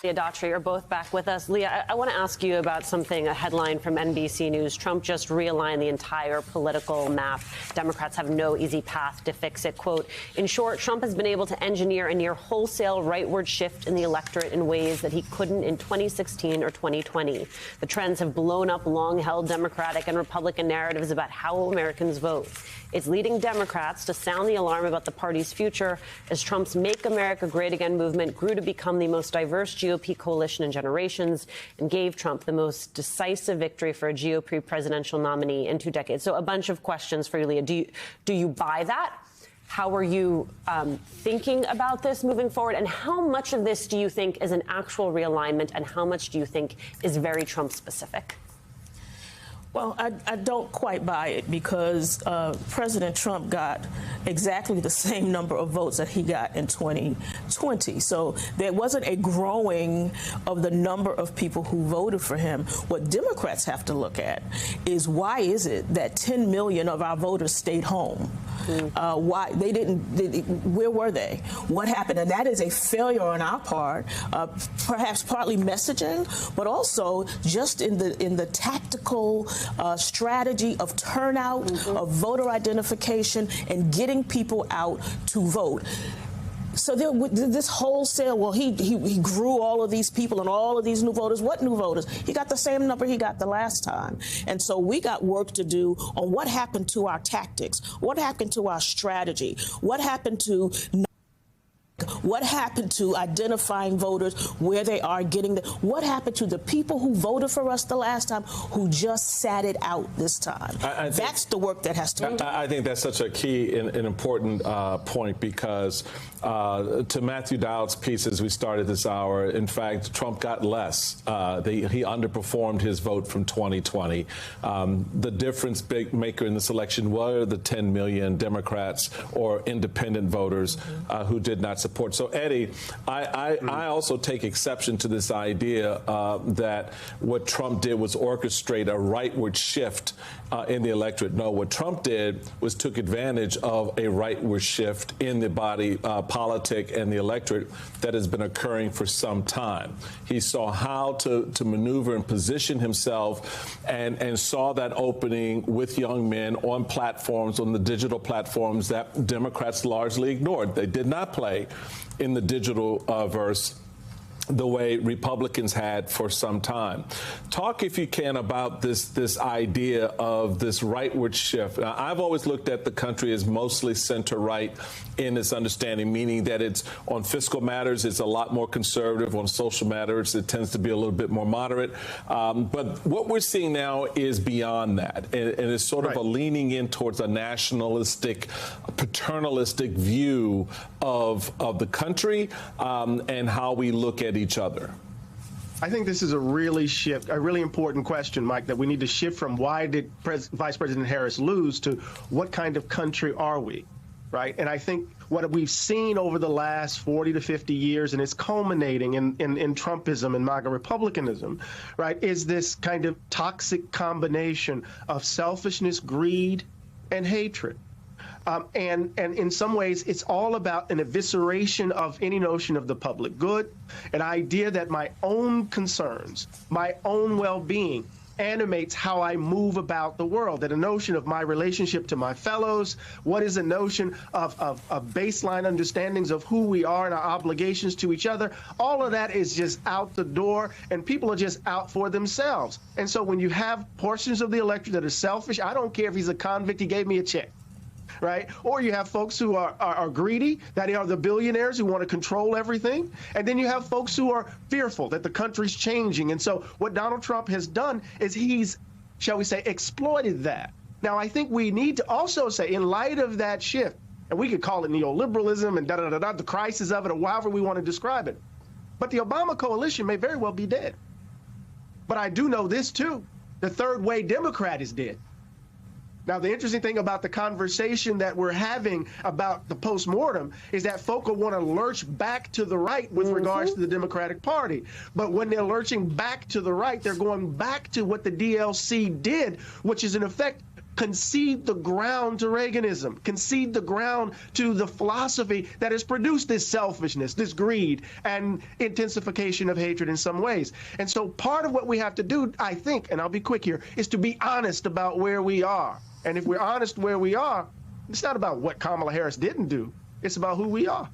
Leah Daughtry are both back with us. Leah, I want to ask you about something, a headline from NBC News. Trump just realigned the entire political map. Democrats have no easy path to fix it. Quote, in short, Trump has been able to engineer a near wholesale rightward shift in the electorate in ways that he couldn't in 2016 or 2020. The trends have blown up long-held Democratic and Republican narratives about how Americans vote. It's leading Democrats to sound the alarm about the party's future as Trump's Make America Great Again movement grew to become the most diverse GOP coalition in generations and gave Trump the most decisive victory for a GOP presidential nominee in 2 decades. So a bunch of questions for you, Leah. Do you buy that? How are you thinking about this moving forward? And how much of this do you think is an actual realignment and how much do you think is very Trump specific? Well, I don't quite buy it because President Trump got exactly the same number of votes that he got in 2020. So there wasn't a growing of the number of people who voted for him. What Democrats have to look at is why is it that 10 million of our voters stayed home? Why they didn't? Where were they? What happened? And that is a failure on our part, perhaps partly messaging, but also just in the tactical strategy of turnout, of voter identification, and getting people out to vote. So this wholesale, well, he grew all of these people and all of these new voters. What new voters? He got the same number he got the last time. And so we got work to do on what happened to our tactics, what happened to our strategy, what happened to identifying voters where they are getting what happened to the people who voted for us the last time who just sat it out this time. That's the work that has to be done. I think that's such a key and important point because to Matthew Dowd's piece as we started this hour, in fact, Trump got less. He underperformed his vote from 2020. The difference maker in this election were the 10 million Democrats or independent voters who did not support. So, Eddie, I also take exception to this idea that what Trump did was orchestrate a rightward shift in the electorate. No, what Trump did was took advantage of a rightward shift in the body politic and the electorate that has been occurring for some time. He saw how to maneuver and position himself and saw that opening with young men on platforms, on the digital platforms that Democrats largely ignored. They did not play in the digital verse the way Republicans had for some time. Talk, if you can, about this idea of this rightward shift. Now, I've always looked at the country as mostly center-right in its understanding, meaning that it's on fiscal matters, it's a lot more conservative. On social matters, it tends to be a little bit more moderate. But what we're seeing now is beyond that, and it's sort of a leaning in towards a nationalistic, paternalistic view of the country and how we look at each other. I think this is a really important question, Mike, that we need to shift from why did Vice President Harris lose to what kind of country are we, right? And I think what we've seen over the last 40 to 50 years, and it's culminating in Trumpism and MAGA Republicanism, right, is this kind of toxic combination of selfishness, greed, and hatred. And in some ways, it's all about an evisceration of any notion of the public good, an idea that my own concerns, my own well-being animates how I move about the world, that a notion of my relationship to my fellows, what is a notion of baseline understandings of who we are and our obligations to each other, all of that is just out the door, and people are just out for themselves. And so when you have portions of the electorate that are selfish, I don't care if he's a convict, he gave me a check. Right? Or you have folks who are greedy, that are the billionaires who want to control everything. And then you have folks who are fearful that the country's changing. And so what Donald Trump has done is he's, shall we say, exploited that. Now, I think we need to also say, in light of that shift, and we could call it neoliberalism and the crisis of it, or however we want to describe it. But the Obama coalition may very well be dead. But I do know this, too. The third way Democrat is dead. Now, the interesting thing about the conversation that we're having about the postmortem is that folk will want to lurch back to the right with regards to the Democratic Party. But when they're lurching back to the right, they're going back to what the DLC did, which is, in effect, concede the ground to Reaganism, concede the ground to the philosophy that has produced this selfishness, this greed, and intensification of hatred in some ways. And so part of what we have to do, I think, and I'll be quick here, is to be honest about where we are. And if we're honest where we are, it's not about what Kamala Harris didn't do. It's about who we are.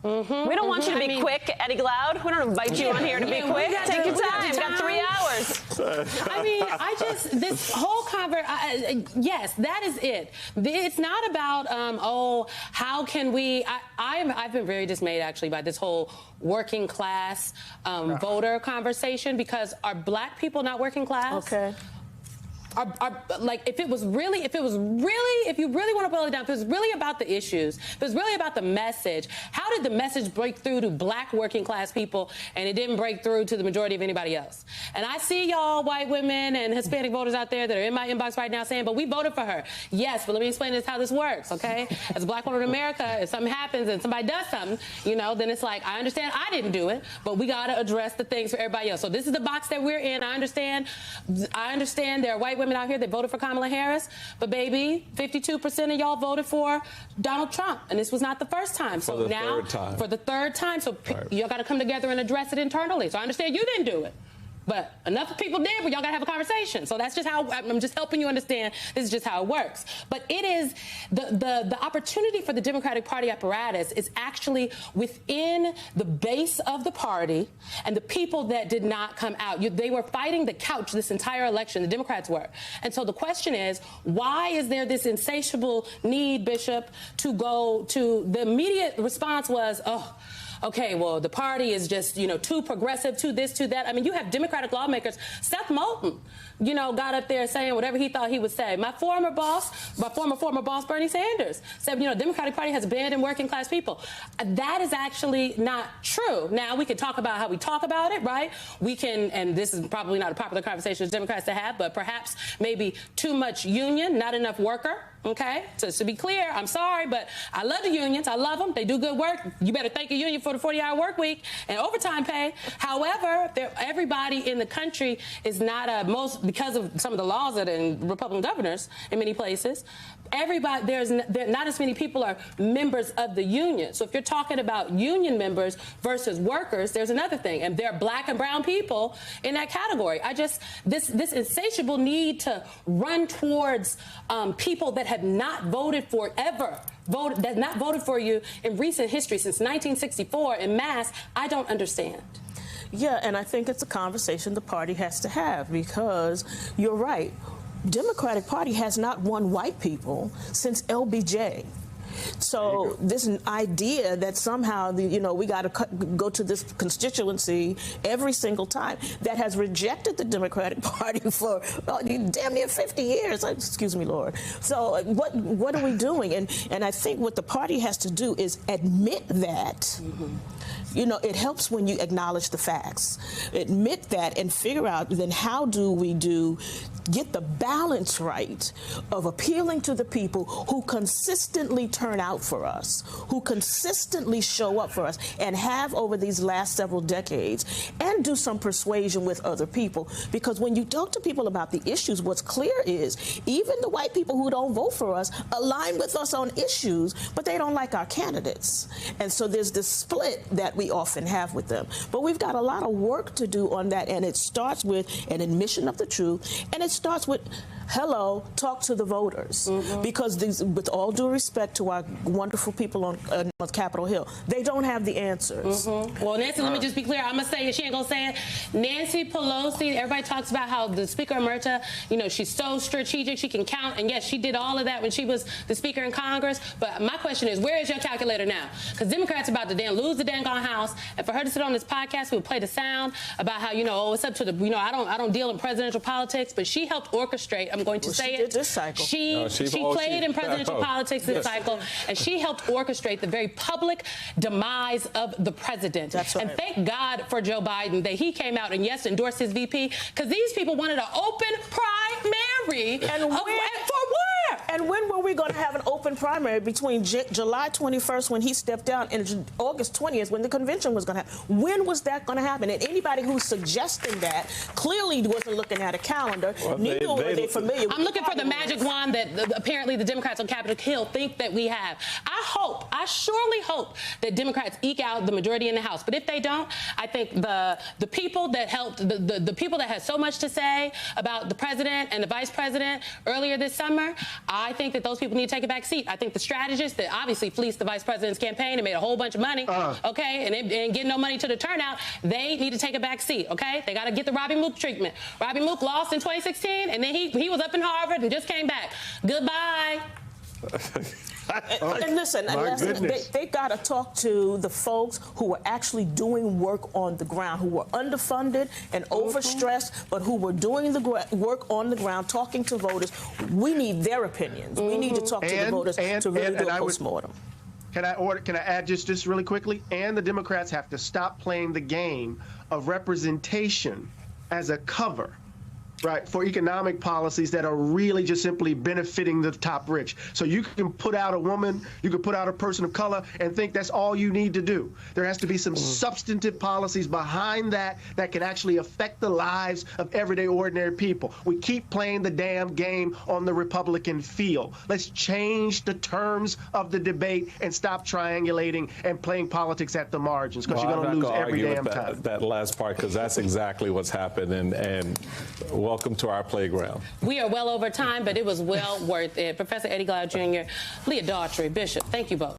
Mm-hmm. We don't want you to be quick, Eddie Glaude. We don't invite you on here to be quick. Take your time. We've got 3 hours. I mean, this whole yes, that is it. It's not about, how can we, I've been very dismayed, actually, by this whole working class voter conversation, because are black people not working class? Okay. Like, if you really want to boil it down, if it was really about the issues, if it was really about the message, how did the message break through to black working class people and it didn't break through to the majority of anybody else? And I see y'all white women and Hispanic voters out there that are in my inbox right now saying, but we voted for her. Yes, but let me explain this how this works, okay? As a black woman in America, if something happens and somebody does something, then it's like, I understand I didn't do it, but we got to address the things for everybody else. So this is the box that we're in. I understand there are white women out here that voted for Kamala Harris, but baby, 52% of y'all voted for Donald Trump, and this was not the first time. So now, for the third time, so y'all got to come together and address it internally. So I understand you didn't do it, but enough people did, but y'all got to have a conversation. So that's just how, I'm just helping you understand this is just how it works. But it is, the opportunity for the Democratic Party apparatus is actually within the base of the party and the people that did not come out. They were fighting the couch this entire election, the Democrats were. And so the question is, why is there this insatiable need, Bishop, to go to, the immediate response was, okay, well, the party is just, too progressive, too this, too that. I mean, you have Democratic lawmakers. Seth Moulton, got up there saying whatever he thought he would say. My former boss, Bernie Sanders, said, Democratic Party has abandoned working class people. That is actually not true. Now, we can talk about how we talk about it, right? We can, and this is probably not a popular conversation for Democrats to have, but perhaps maybe too much union, not enough worker. Okay, so to be clear, I'm sorry, but I love the unions. I love them. They do good work. You better thank a union for the 40-hour work week and overtime pay. However, everybody in the country is not because of some of the laws that are in Republican governors in many places. Everybody, there not as many people are members of the union. So if you're talking about union members versus workers, there's another thing. And there are black and brown people in that category. This insatiable need to run towards people that have not voted for that not voted for you in recent history since 1964 en masse, I don't understand. Yeah, and I think it's a conversation the party has to have, because you're right. Democratic Party has not won white people since LBJ. So this idea that somehow, we got to go to this constituency every single time, that has rejected the Democratic Party for damn near 50 years. Excuse me, Lord. So what are we doing? And I think what the party has to do is admit that. Mm-hmm. It helps when you acknowledge the facts. Admit that and figure out then how do we get the balance right of appealing to the people who consistently turn out for us, who consistently show up for us and have over these last several decades, and do some persuasion with other people. Because when you talk to people about the issues, what's clear is even the white people who don't vote for us align with us on issues, but they don't like our candidates. And so there's this split that we often have with them. But we've got a lot of work to do on that, and it starts with an admission of the truth, and it starts with, hello, talk to the voters. Mm-hmm. Because with all due respect to our wonderful people on Capitol Hill, they don't have the answers. Mm-hmm. Well, Nancy, let me just be clear. I'm going to say it. She ain't going to say it. Nancy Pelosi, everybody talks about how the Speaker Emerita, she's so strategic, she can count. And yes, she did all of that when she was the Speaker in Congress. But my question is, where is your calculator now? Because Democrats are about to lose the dang on House. And for her to sit on this podcast, we would play the sound about how, it's up to the, I don't deal in presidential politics, but she helped orchestrate, I'm going to say it. This cycle. She played in presidential politics this cycle, and she helped orchestrate the very public demise of the president. That's right. And thank God for Joe Biden that he came out and, yes, endorsed his VP, because these people wanted an open primary. And for where? And when were we going to have an open primary between July 21st when he stepped down and August 20th when the convention was going to happen? When was that going to happen? And anybody who's suggesting that clearly wasn't looking at a calendar. Well, neither were they familiar with I'm looking for the magic wand that apparently the Democrats on Capitol Hill think that we have. I surely hope that Democrats eke out the majority in the House. But if they don't, I think the people that helped, the people that had so much to say about the president and the vice president earlier this summer, I think that those people need to take a back seat. I think the strategists that obviously fleeced the vice president's campaign and made a whole bunch of money, okay, and get no money to the turnout, they need to take a back seat, okay? They got to get the Robbie Mook treatment. Robbie Mook lost in 2016, and then he was up in Harvard and just came back. Goodbye. And listen, they got to talk to the folks who are actually doing work on the ground, who were underfunded and overstressed, but who were doing the work on the ground, talking to voters. We need their opinions. We need to talk to the voters to really do a postmortem. Can I add just really quickly? And the Democrats have to stop playing the game of representation as a cover, right, for economic policies that are really just simply benefiting the top rich. So you can put out a woman, you can put out a person of color and think that's all you need to do. There has to be some substantive policies behind that can actually affect the lives of everyday ordinary people. We keep playing the damn game on the Republican field. Let's change the terms of the debate and stop triangulating and playing politics at the margins, because you're going to lose every damn time. That last part, because that's exactly what's happened. And welcome to our playground. We are well over time, but it was well worth it. Professor Eddie Glaude Jr., Leah Daughtry, Bishop, thank you both.